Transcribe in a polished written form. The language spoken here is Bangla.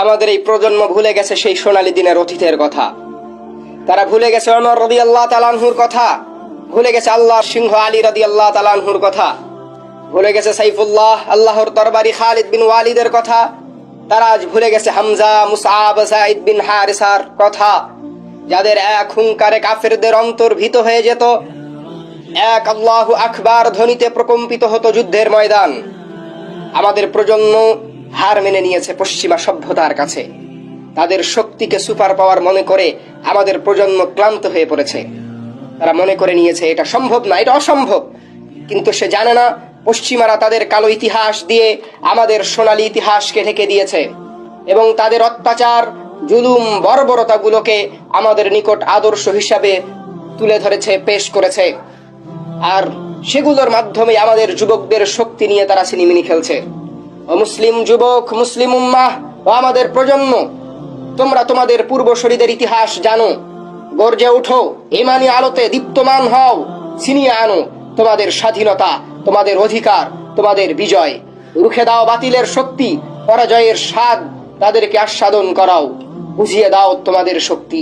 আমাদের এই প্রজন্ম ভুলে গেছে সেই সোনালী দিনের অতীতের কথা। তারা ভুলে গেছে ওমর রাদিয়াল্লাহু তাআলা আনহুর কথা, ভুলে গেছে আল্লাহর সিংহ আলী রাদিয়াল্লাহু তাআলা আনহুর কথা, ভুলে গেছে সাইফুল্লাহ আল্লাহর দরবারি খালিদ বিন ওয়ালিদের কথা। তারা আজ ভুলে গেছে হামজা, মুসআব, যায়েদ বিন হারিসার কথা, যাদের এক হুঙ্কারে কাফেরদের অন্তর ভীত হয়ে যেত, এক আল্লাহু আকবার ধ্বনিতে প্রকম্পিত হতো যুদ্ধের ময়দান। আমাদের প্রজন্ম হার মেনে নিয়েছে পশ্চিমা সভ্যতার কাছে। তাদের শক্তিকে সুপার পাওয়ার মনে করে আমাদের প্রজন্ম ক্লান্ত হয়ে পড়েছে। তারা মনে করে নিয়েছে এটা সম্ভব না, এটা অসম্ভব। কিন্তু সে জানে না পশ্চিমারা তাদের কালো ইতিহাস দিয়ে আমাদের সোনালী ইতিহাসকে ঢেকে দিয়েছে এবং তাদের অত্যাচার, জুলুম, বর্বরতাগুলোকে আমাদের নিকট আদর্শ হিসাবে তুলে ধরেছে, পেশ করেছে। আর সেগুলোর মাধ্যমে আমাদের যুবকদের শক্তি নিয়ে তারা ছিনিমিনি খেলছে। ও মুসলিম যুবক, মুসলিম উম্মাহ ও আমাদের প্রজন্ম, তোমরা তোমাদের পূর্বসূরীদের ইতিহাস জানো। গর্জে উঠো, ঈমানি আলোতে দীপ্তমান হও, ছিনিয়ে আনো তোমাদের স্বাধীনতা, তোমাদের অধিকার, তোমাদের বিজয়। রুখে দাও বাতিলের শক্তি, পরাজয়ের স্বাদ তাদেরকে আস্বাদন করাও, বুঝিয়ে দাও তোমাদের শক্তি।